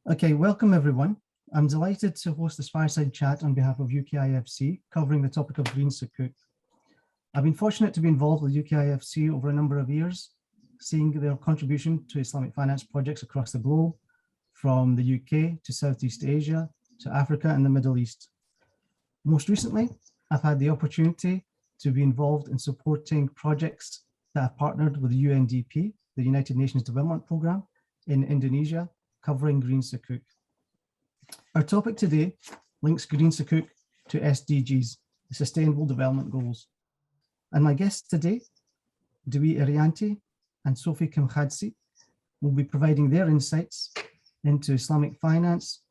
Okay, welcome everyone. I'm delighted to host this fireside chat on behalf of UKIFC, covering the topic of green Sukuk. I've been fortunate to be involved with UKIFC over a number of years, seeing their contribution to Islamic finance projects across the globe, from the UK to Southeast Asia, to Africa and the Middle East. Most recently, I've had the opportunity to be involved in supporting projects that have partnered with UNDP, the United Nations Development Programme, in Indonesia, covering green Sukuk. Our topic today links green Sukuk to SDGs, the Sustainable Development Goals. And my guests today, Dwi Irianti and Sophie Kemkhadze, will be providing their insights into Islamic finance,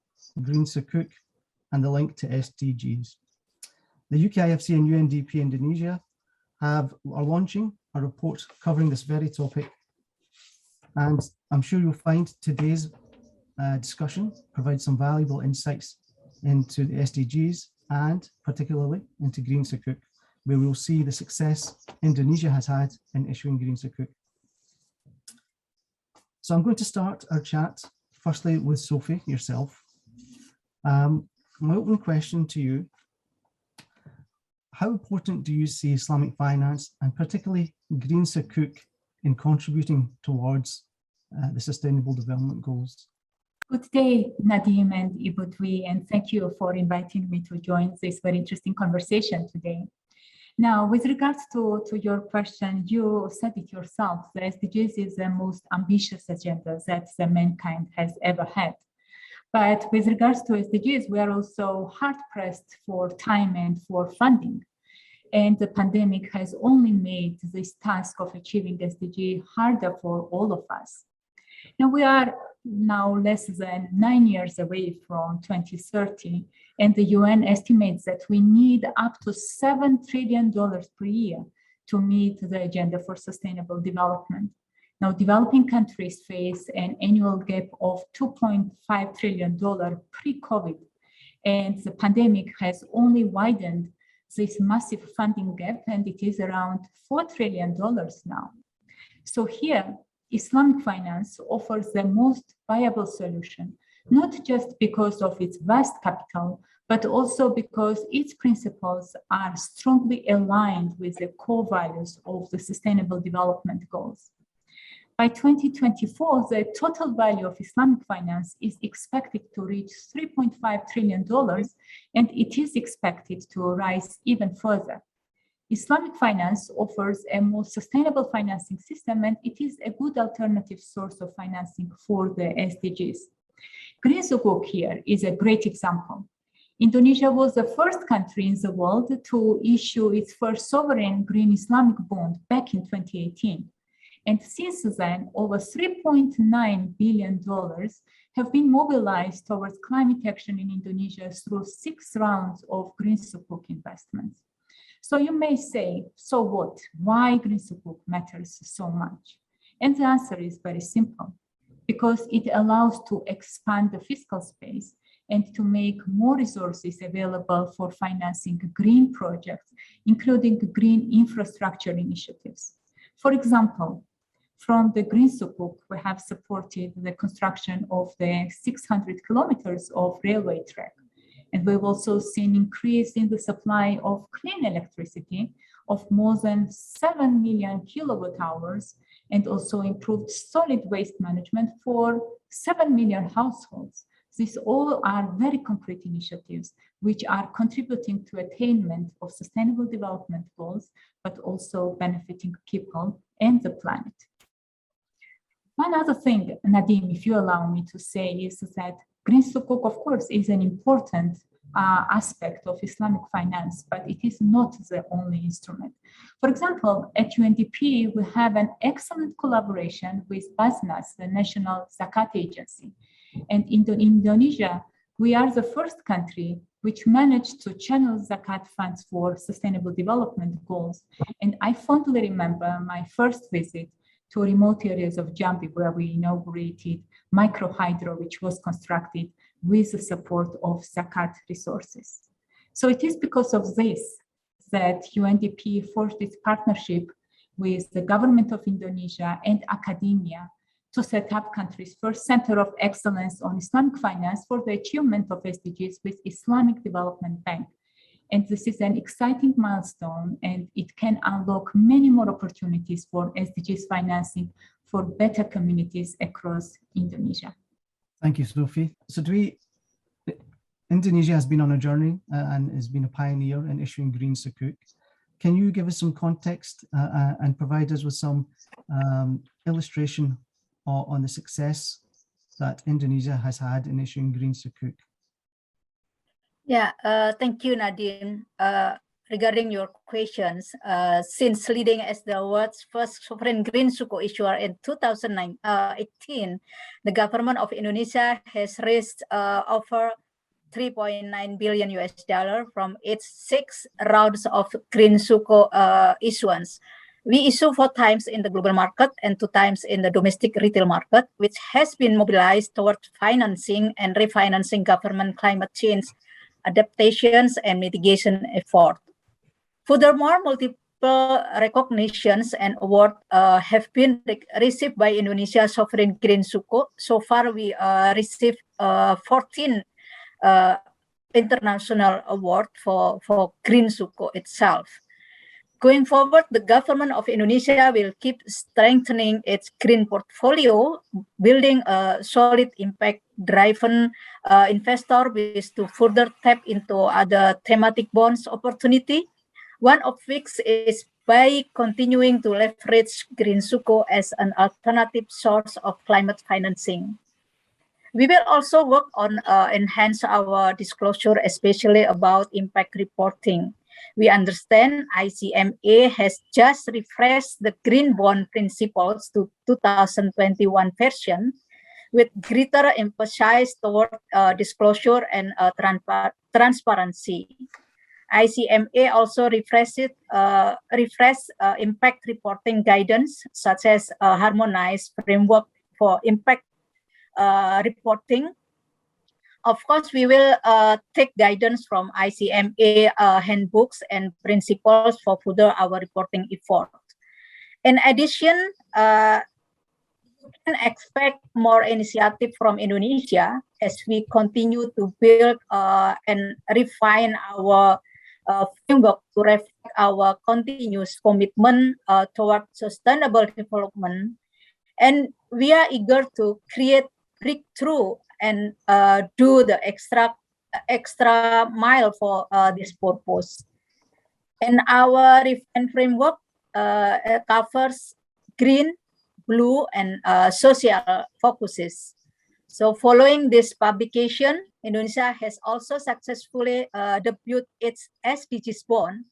green Sukuk, and the link to SDGs. The UKIFC and UNDP Indonesia are launching a report covering this very topic. And I'm sure you'll find today's discussion provides some valuable insights into the SDGs and particularly into green Sukuk, where we'll see the success Indonesia has had in issuing green Sukuk. So I'm going to start our chat firstly with Sophie, yourself. My opening question to you: how important do you see Islamic finance and particularly green Sukuk in contributing towards the Sustainable Development Goals? Good day, Nadim and Dwi, and thank you for inviting me to join this very interesting conversation today. Now, with regards to your question, you said it yourself, the SDGs is the most ambitious agenda that mankind has ever had. But with regards to SDGs, we are also hard-pressed for time and for funding. And the pandemic has only made this task of achieving SDG harder for all of us. Now, we are now less than 9 years away from 2030, and the UN estimates that we need up to $7 trillion per year to meet the agenda for sustainable development. Now, developing countries face an annual gap of $2.5 trillion pre-COVID, and the pandemic has only widened this massive funding gap, and it is around $4 trillion now. So here, Islamic finance offers the most viable solution, not just because of its vast capital, but also because its principles are strongly aligned with the core values of the Sustainable Development Goals. By 2024, the total value of Islamic finance is expected to reach $3.5 trillion, and it is expected to rise even further. Islamic finance offers a more sustainable financing system, and it is a good alternative source of financing for the SDGs. Green Sukuk here is a great example. Indonesia was the first country in the world to issue its first sovereign green Islamic bond back in 2018. And since then, over $3.9 billion have been mobilized towards climate action in Indonesia through 6 rounds of green Sukuk investments. So you may say, so what? Why green Sukuk matters so much? And the answer is very simple, because it allows to expand the fiscal space and to make more resources available for financing green projects, including green infrastructure initiatives. For example, from the green Sukuk, we have supported the construction of the 600 kilometers of railway track. And we've also seen increase in the supply of clean electricity of more than 7 million kilowatt hours, and also improved solid waste management for 7 million households. These all are very concrete initiatives which are contributing to attainment of sustainable development goals, but also benefiting people and the planet. One other thing, Nadim, if you allow me to say, is that green Sukuk, of course, is an important aspect of Islamic finance, but it is not the only instrument. For example, at UNDP, we have an excellent collaboration with BASNAS, the National Zakat Agency. And in Indonesia, we are the first country which managed to channel Zakat funds for sustainable development goals. And I fondly remember my first visit to remote areas of Jambi, where we inaugurated microhydro, which was constructed with the support of Zakat resources. So it is because of this that UNDP forged its partnership with the government of Indonesia and academia to set up country's first Center of Excellence on Islamic Finance for the achievement of SDGs with Islamic Development Bank. And this is an exciting milestone, and it can unlock many more opportunities for SDGs financing for better communities across Indonesia. Thank you, Sophie. So Dwi, Indonesia has been on a journey and has been a pioneer in issuing green Sukuk. Can you give us some context and provide us with some illustration on the success that Indonesia has had in issuing green Sukuk? Yeah, thank you, Nadine. Regarding your questions, since leading as the world's first sovereign green Sukuk issuer in 2018, the government of Indonesia has raised over $3.9 billion from its 6 rounds of green Sukuk issuance. We issue 4 times in the global market and 2 times in the domestic retail market, which has been mobilized towards financing and refinancing government climate change adaptations and mitigation effort. Furthermore, multiple recognitions and awards have been received by Indonesia Sovereign Green Sukuk. So far, we received 14 international awards for green Sukuk itself. Going forward, the government of Indonesia will keep strengthening its green portfolio, building a solid impact-driven investor base to further tap into other thematic bonds opportunity, one of which is by continuing to leverage green Sukuk as an alternative source of climate financing. We will also work on enhance our disclosure, especially about impact reporting. We understand ICMA has just refreshed the green bond principles to 2021 version with greater emphasis toward disclosure and transparency. ICMA also refreshed impact reporting guidance, such as a harmonized framework for impact reporting. Of course, we will take guidance from ICMA handbooks and principles for further our reporting effort. In addition, you can expect more initiative from Indonesia as we continue to build and refine our framework to reflect our continuous commitment toward sustainable development. And we are eager to create breakthrough and do the extra mile for this purpose. And our refined framework covers green, blue, and social focuses. So following this publication, Indonesia has also successfully debuted its SDGs bond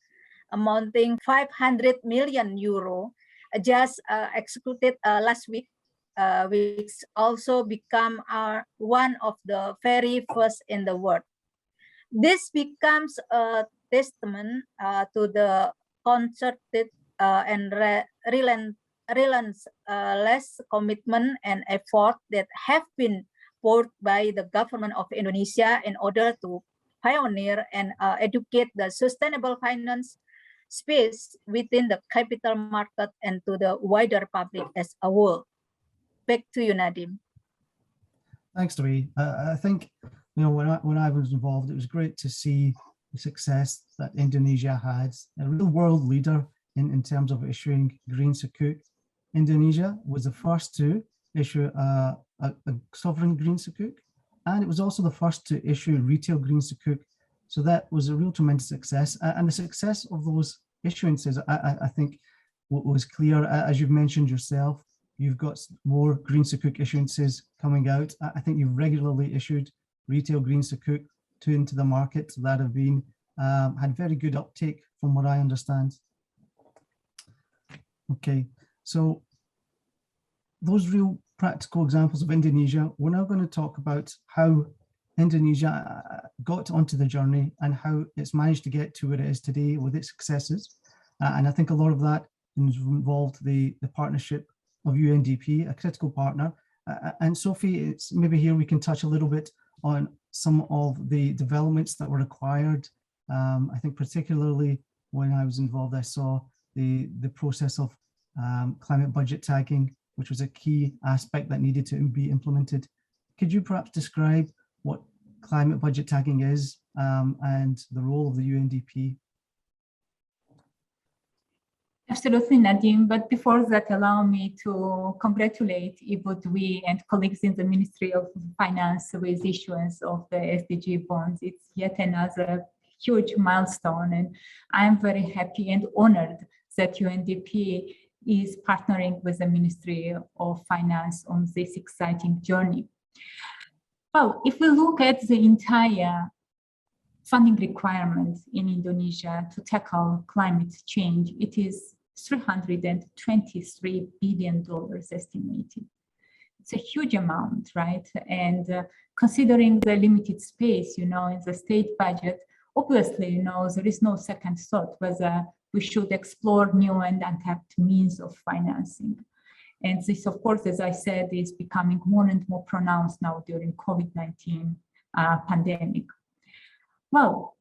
amounting 500 million euro, just executed last week, which also become one of the very first in the world. This becomes a testament to the concerted and relentless commitment and effort that have been poured by the government of Indonesia in order to pioneer and educate the sustainable finance space within the capital market and to the wider public as a whole. Back to you, Nadim. Thanks, Dwi. I think, when I was involved, it was great to see the success that Indonesia had, a real world leader in terms of issuing green Sukuk. Indonesia was the first to issue a sovereign green Sukuk, and it was also the first to issue retail green Sukuk. So that was a real tremendous success. And the success of those issuances, I think, was clear. As you've mentioned yourself, you've got more green Sukuk issuances coming out. I think you've regularly issued retail green Sukuk into the market that have been had very good uptake from what I understand. Okay, so those real practical examples of Indonesia, we're now going to talk about how Indonesia got onto the journey and how it's managed to get to where it is today with its successes. And I think a lot of that involved the partnership of UNDP, a critical partner. And Sophie, it's maybe here we can touch a little bit on some of the developments that were required. I think particularly when I was involved, I saw the process of climate budget tagging which was a key aspect that needed to be implemented. Could you perhaps describe what climate budget tagging is and the role of the UNDP? Absolutely, Nadim. But before that, allow me to congratulate Ibu Dwi and colleagues in the Ministry of Finance with issuance of the SDG bonds. It's yet another huge milestone, and I'm very happy and honored that UNDP is partnering with the Ministry of Finance on this exciting journey. Well, if we look at the entire funding requirements in Indonesia to tackle climate change, it is $323 billion estimated. It's a huge amount, right? And considering the limited space, in the state budget, obviously, there is no second thought whether we should explore new and untapped means of financing. And this, of course, as I said, is becoming more and more pronounced now during COVID-19 pandemic. Well,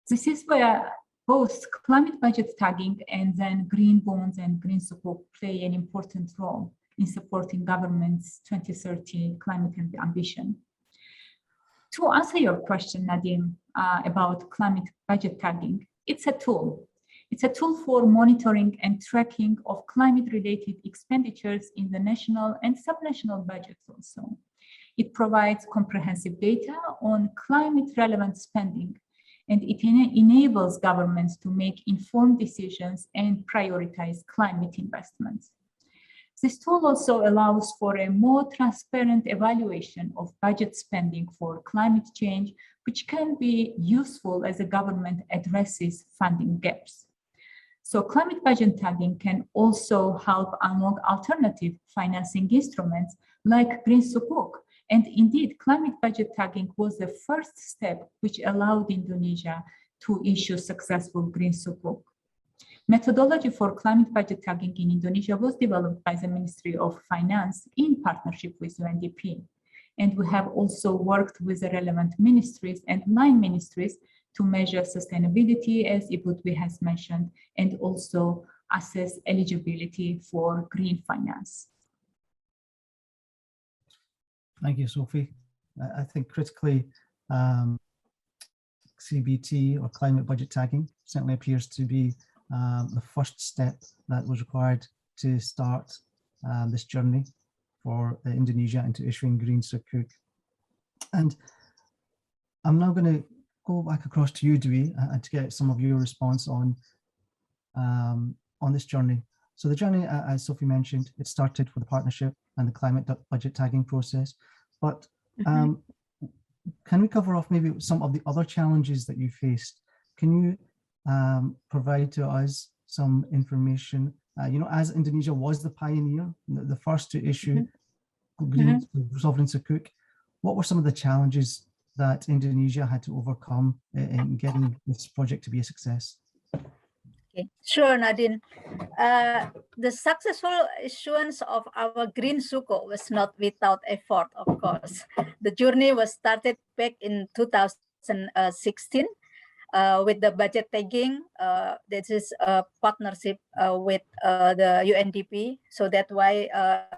this is where both climate budget tagging and then green bonds and green sukuk play an important role in supporting government's 2030 climate ambition. To answer your question, Nadim, about climate budget tagging, it's a tool. It's a tool for monitoring and tracking of climate-related expenditures in the national and subnational budgets also. It provides comprehensive data on climate-relevant spending, and it enables governments to make informed decisions and prioritize climate investments. This tool also allows for a more transparent evaluation of budget spending for climate change, which can be useful as the government addresses funding gaps. So climate budget tagging can also help unlock alternative financing instruments like green sukuk. And indeed, climate budget tagging was the first step which allowed Indonesia to issue successful green sukuk. Methodology for climate budget tagging in Indonesia was developed by the Ministry of Finance in partnership with UNDP. And we have also worked with the relevant ministries and line ministries to measure sustainability, as Ibu Dwi has mentioned, and also assess eligibility for green finance. Thank you, Sophie. I think critically, CBT or climate budget tagging certainly appears to be the first step that was required to start this journey for Indonesia into issuing green sukuk. And I'm now going to go back across to you, Dwi, and to get some of your response on this journey. So the journey, as Sophie mentioned, it started with the partnership and the climate budget tagging process. But can we cover off maybe some of the other challenges that you faced? Can you provide to us some information? As Indonesia was the pioneer, the first to issue green sovereign sukuk, what were some of the challenges that Indonesia had to overcome in getting this project to be a success? Okay, sure, Nadine. The successful issuance of our green sukuk was not without effort, of course. The journey was started back in 2016 with the budget tagging. This is a partnership with the UNDP. So that's why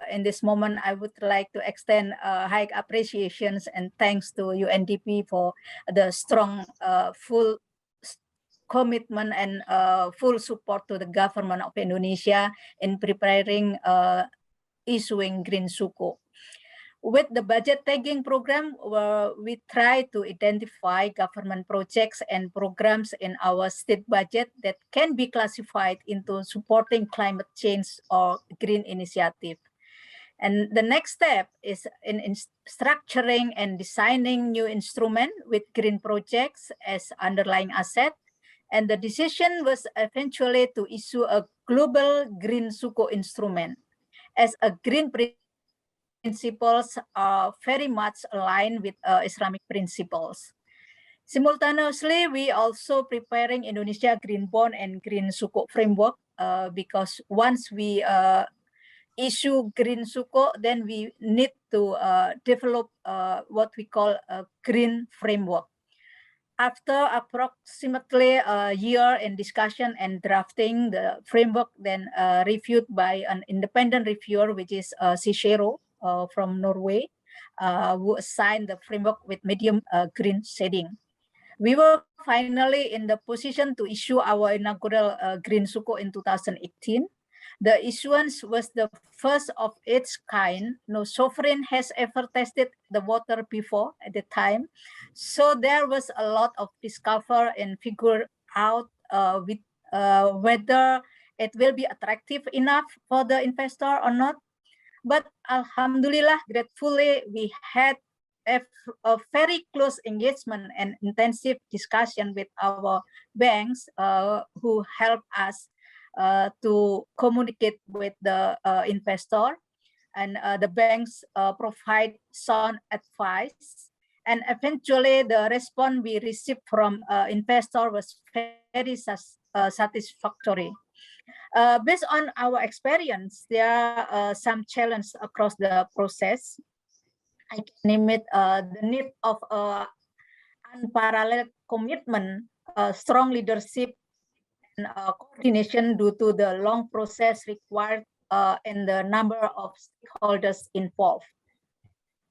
in this moment, I would like to extend high appreciations and thanks to UNDP for the strong, full commitment and full support to the government of Indonesia in preparing issuing green sukuk. With the budget tagging program, we try to identify government projects and programs in our state budget that can be classified into supporting climate change or green initiative. And the next step is in structuring and designing new instrument with green projects as underlying asset. And the decision was eventually to issue a global green sukuk instrument as a green principles are very much aligned with Islamic principles. Simultaneously, we also preparing Indonesia green bond and green sukuk framework because once we issue green sukuk, then we need to develop what we call a green framework. After approximately a year in discussion and drafting, the framework then reviewed by an independent reviewer, which is Cicero from Norway, who assigned the framework with medium green shading. We were finally in the position to issue our inaugural green Sukuk in 2018. The issuance was the first of its kind. No sovereign has ever tested the water before at the time. So there was a lot of discover and figure out whether it will be attractive enough for the investor or not. But alhamdulillah, gratefully, we had a very close engagement and intensive discussion with our banks who help us to communicate with the investor, and the banks provide sound advice. And eventually, the response we received from investor was very satisfactory. Based on our experience, there are some challenges across the process. I can name it the need of unparalleled commitment, strong leadership, and coordination due to the long process required and the number of stakeholders involved.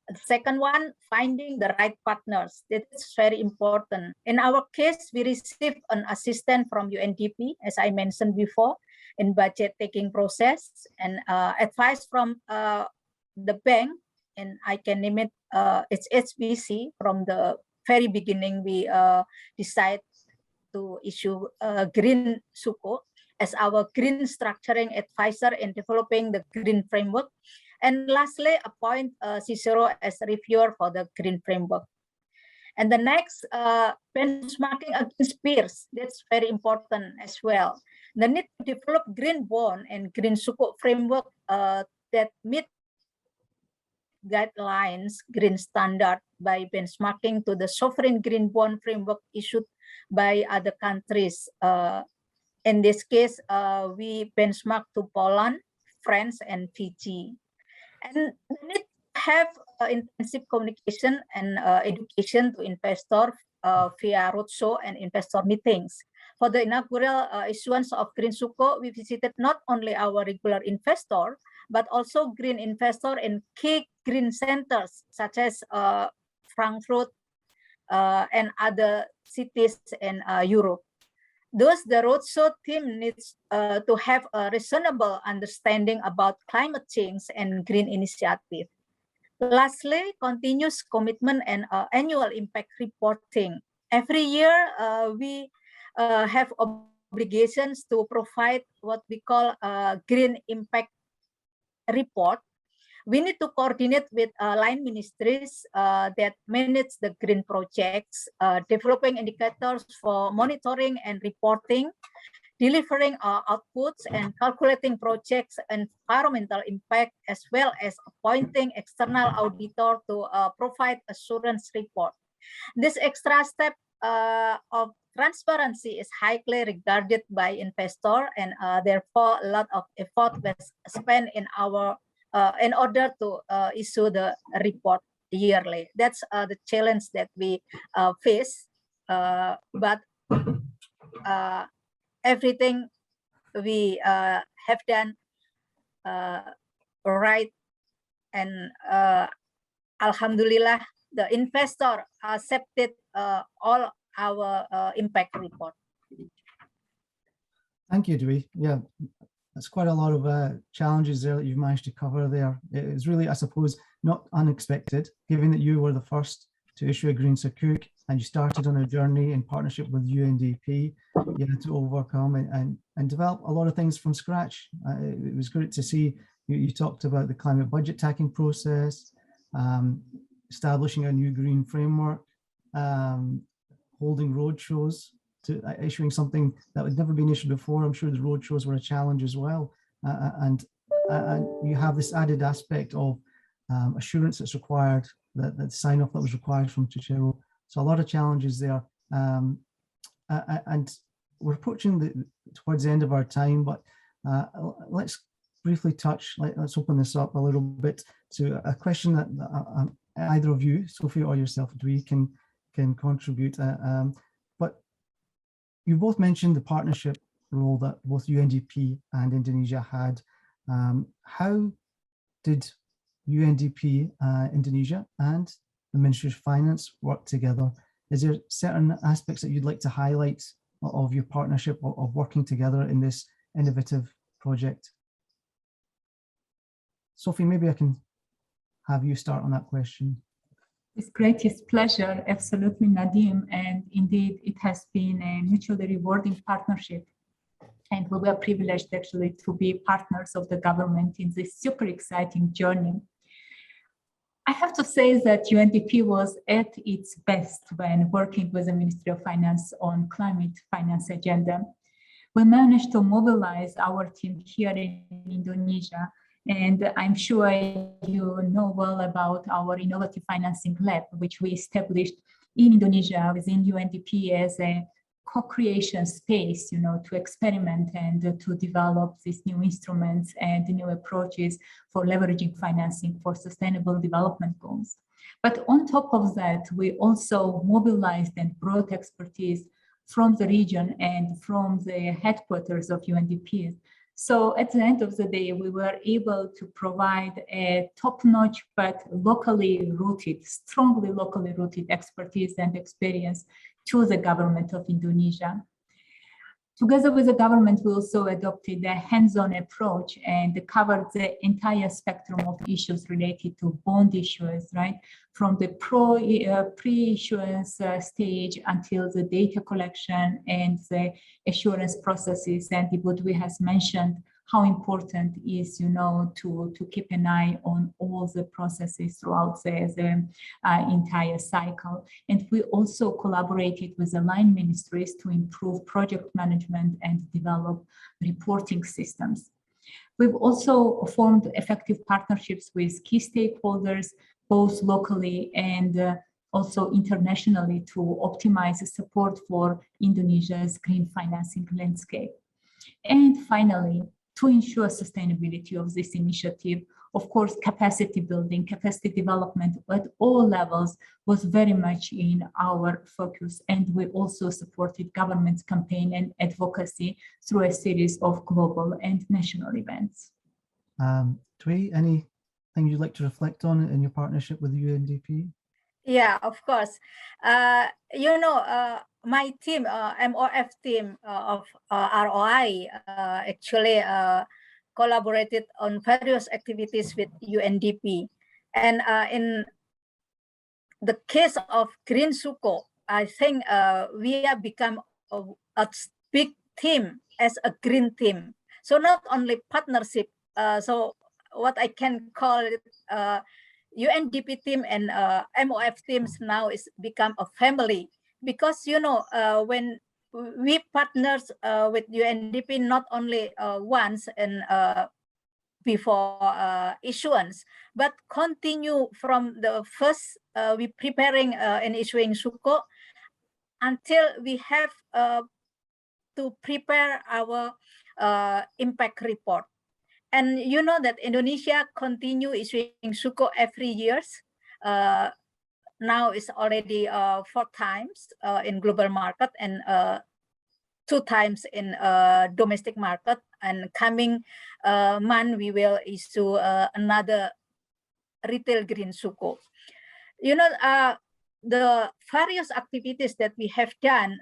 The second one, finding the right partners. That is very important. In our case, we received an assistant from UNDP, as I mentioned before, in budget taking process, and advice from the bank, and I can name it, it's HBC. From the very beginning, we decide to issue a green Sukuk as our green structuring advisor in developing the green framework. And lastly, appoint Cicero as a reviewer for the green framework. And the next, benchmarking against peers. That's very important as well. The need to develop green bond and green Sukuk framework that meet guidelines, green standard by benchmarking to the sovereign green bond framework issued by other countries. In this case, we benchmark to Poland, France, and Fiji. And we need to have intensive communication and education to investors via roadshow and investor meetings. For the inaugural issuance of Green Sukuk, we visited not only our regular investor, but also green investor in key green centers such as Frankfurt and other cities in Europe. Thus, the roadshow team needs to have a reasonable understanding about climate change and green initiative. Lastly, continuous commitment and annual impact reporting. Every year, we have obligations to provide what we call a green impact report. We need to coordinate with line ministries that manage the green projects, developing indicators for monitoring and reporting, delivering outputs, and calculating projects' environmental impact, as well as appointing external auditor to provide assurance report. This extra step of transparency is highly regarded by investors, and therefore a lot of effort was spent in our in order to issue the report yearly. That's the challenge that we face, but everything we have done right, and alhamdulillah, the investor accepted all our impact report. Thank you, Dwi. Yeah, that's quite a lot of challenges there that you've managed to cover there. It's really, I suppose, not unexpected, given that you were the first to issue a green Sukuk and you started on a journey in partnership with UNDP. You had to overcome and develop a lot of things from scratch. It was great to see you talked about the climate budget taking process, establishing a new green framework, holding roadshows, to issuing something that had never been issued before. I'm sure the roadshows were a challenge as well. And you have this added aspect of assurance that's required, that sign off that was required from Cicero. So a lot of challenges there. And we're approaching towards the end of our time, but let's briefly touch, let's open this up a little bit to a question that either of you, Sophie or yourself, Dwi, can can contribute. But you both mentioned the partnership role that both UNDP and Indonesia had. How did UNDP Indonesia and the Ministry of Finance work together? Is there certain aspects that you'd like to highlight of your partnership, of working together in this innovative project? Sophie, maybe I can have you start on that question. With greatest pleasure, absolutely, Nadim. And indeed, it has been a mutually rewarding partnership. And we were privileged actually to be partners of the government in this super exciting journey. I have to say that UNDP was at its best when working with the Ministry of Finance on climate finance agenda. We managed to mobilize our team here in Indonesia, and I'm sure you know well about our innovative financing lab, which we established in Indonesia within UNDP as a co-creation space, to experiment and to develop these new instruments and new approaches for leveraging financing for sustainable development goals. But on top of that, we also mobilized and brought expertise from the region and from the headquarters of UNDP. So at the end of the day, we were able to provide a top-notch but locally rooted, strongly locally rooted expertise and experience to the government of Indonesia. Together with the government, we also adopted a hands-on approach and covered the entire spectrum of issues related to bond issuers, right? From the pre-issuance stage until the data collection and the assurance processes. And Dwi has mentioned how important is, to keep an eye on all the processes throughout the entire cycle. And we also collaborated with the line ministries to improve project management and develop reporting systems. We've also formed effective partnerships with key stakeholders, both locally and also internationally, to optimize the support for Indonesia's green financing landscape. And finally, to ensure sustainability of this initiative, of course, capacity building, capacity development at all levels was very much in our focus. And we also supported government campaign and advocacy through a series of global and national events. Dwi, anything you'd like to reflect on in your partnership with UNDP? Yeah, of course. My team, MOF team of ROI, actually collaborated on various activities with UNDP. And in the case of Green Sukuk, I think we have become a big team as a green team. So not only partnership, so what I can call it, UNDP team and MOF teams now is become a family, because when we partners with UNDP not only once and before issuance, but continue from the first we preparing and issuing Sukuk until we have to prepare our impact report. And you know that Indonesia continue issuing Sukuk every years. Now it's already 4 times in global market and 2 times in domestic market. And coming month, we will issue another retail green Sukuk. The various activities that we have done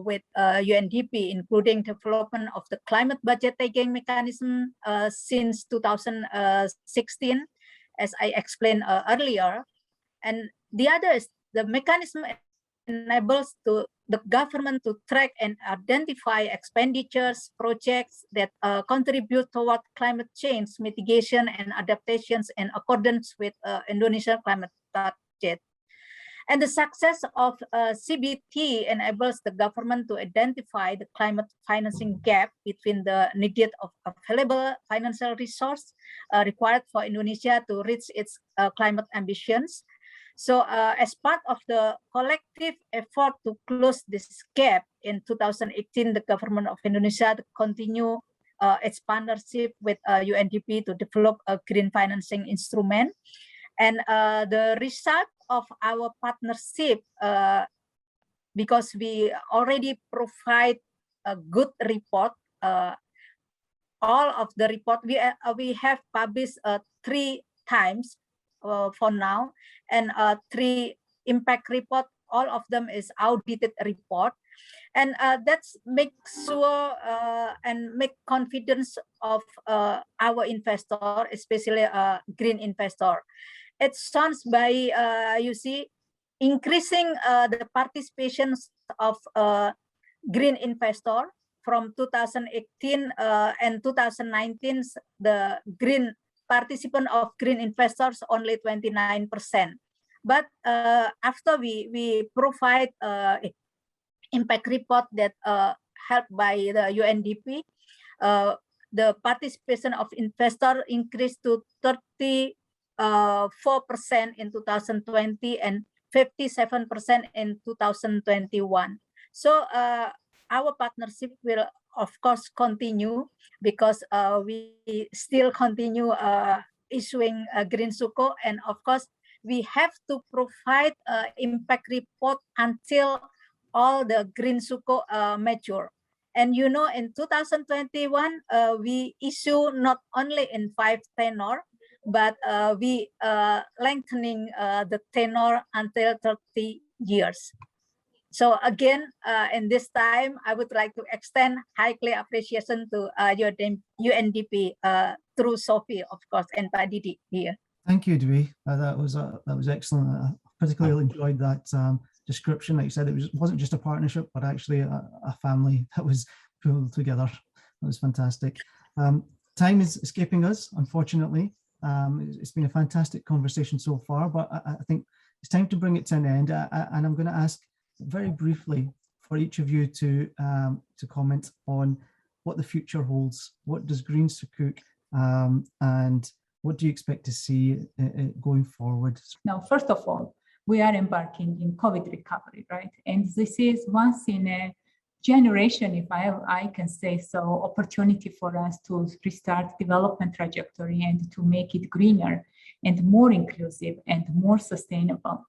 with UNDP, including development of the climate budget taking mechanism since 2016, as I explained earlier. And the other is the mechanism enables the government to track and identify expenditures, projects that contribute toward climate change mitigation and adaptations in accordance with Indonesian climate target. And the success of CBT enables the government to identify the climate financing gap between the needed of available financial resource required for Indonesia to reach its climate ambitions. So as part of the collective effort to close this gap, in 2018, the government of Indonesia to continue its partnership with UNDP to develop a green financing instrument. And the result of our partnership because we already provide a good report. All of the report we have published 3 times for now, and 3 impact report. All of them is audited report, and that's make sure and make confidence of our investor, especially green investor. It sounds by you see, increasing the participation of green investor from 2018 and 2019. The green participant of green investors only 29%. But after we provide impact report that helped by the UNDP, the participation of investor increased to 34% in 2020 and 57% in 2021. So our partnership will of course continue, because we still continue issuing green Sukuk, and of course we have to provide impact report until all the green Sukuk mature. And you know, in 2021 we issue not only in 5 tenor, but we lengthening the tenor until 30 years. So again, in this time, I would like to extend highly appreciation to UNDP through Sophie, of course, and Pak Didi here. Thank you, Dwi. That was excellent. I particularly enjoyed that description. Like you said, it wasn't just a partnership, but actually a family that was pulled together. That was fantastic. Time is escaping us, unfortunately. It's been a fantastic conversation so far, but I think it's time to bring it to an end. And I'm going to ask very briefly for each of you to comment on what the future holds. What does Green Sukuk and what do you expect to see going forward? Now, first of all, we are embarking in COVID recovery, right? And this is once in a generation, if I can say so, opportunity for us to restart development trajectory and to make it greener and more inclusive and more sustainable.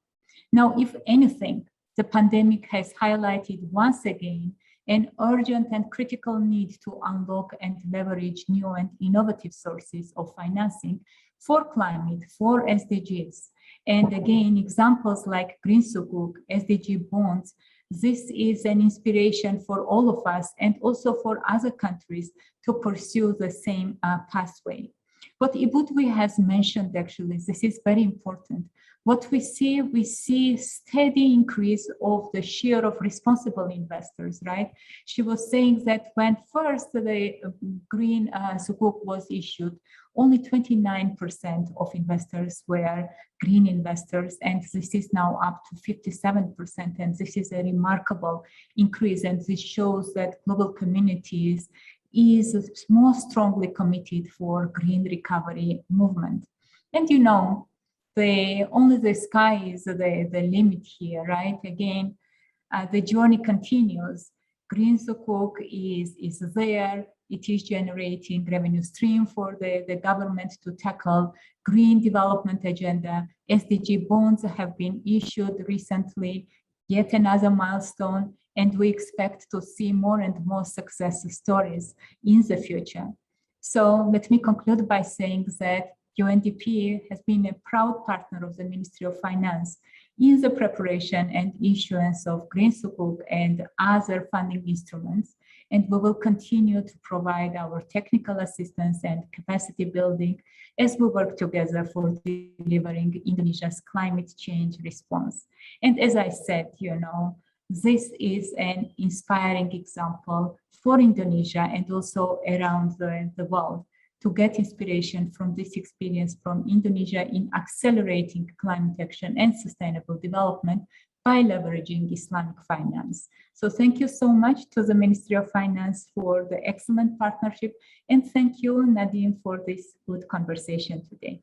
Now, if anything, the pandemic has highlighted once again an urgent and critical need to unlock and leverage new and innovative sources of financing for climate, for SDGs. And again, examples like Green Sukuk, SDG bonds, this is an inspiration for all of us and also for other countries to pursue the same pathway. What Ibu Dwi has mentioned, actually, this is very important. What we see steady increase of the share of responsible investors, right? She was saying that when first the Green Sukuk was issued, only 29% of investors were green investors, and this is now up to 57%, and this is a remarkable increase, and this shows that global communities is more strongly committed for green recovery movement. And you know, only the sky is the limit here, right? Again, the journey continues. Green Sukuk is there. It is generating revenue stream for the government to tackle green development agenda. SDG bonds have been issued recently, yet another milestone, and we expect to see more and more success stories in the future. So let me conclude by saying that UNDP has been a proud partner of the Ministry of Finance in the preparation and issuance of Green Sukuk and other funding instruments, and we will continue to provide our technical assistance and capacity building as we work together for delivering Indonesia's climate change response. And as I said, you know, this is an inspiring example for Indonesia and also around the world to get inspiration from this experience from Indonesia in accelerating climate action and sustainable development by leveraging Islamic finance. So thank you so much to the Ministry of Finance for the excellent partnership, and thank you, Nadim, for this good conversation today.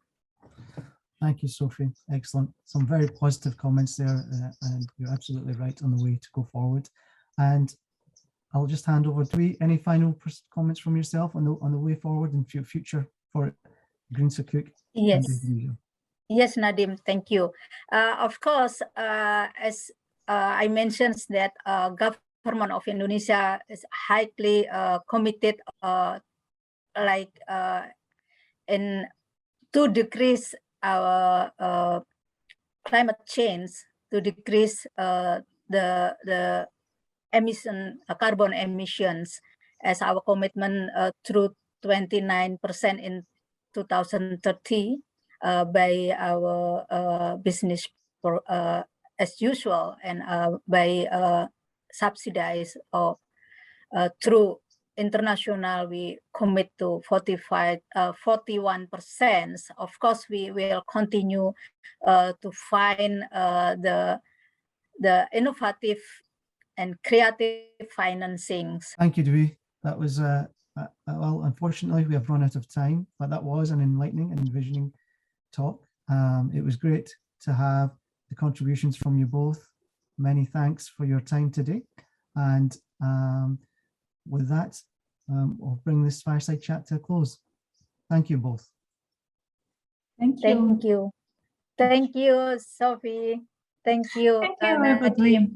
Thank you, Sophie. Excellent. Some very positive comments there, and you're absolutely right on the way to go forward. And I'll just hand over to Dwi. Any final comments from yourself on the way forward and future for Green Sukuk? Yes. Yes, Nadim, thank you. Of course, as I mentioned that government of Indonesia is highly committed, in to decrease our climate change, to decrease the emission, carbon emissions, as our commitment through 29% in 2030 by our business as usual, and by subsidize or through international, we commit to 41%. Of course, we will continue to find the innovative and creative financings. Thank you, Dwi. That was, well, unfortunately, we have run out of time, but that was an enlightening and envisioning talk. It was great to have the contributions from you both. Many thanks for your time today. And with that, we'll bring this fireside chat to a close. Thank you both. Thank you. Thank you. Thank you, Sophie. Thank you. Thank you, everybody.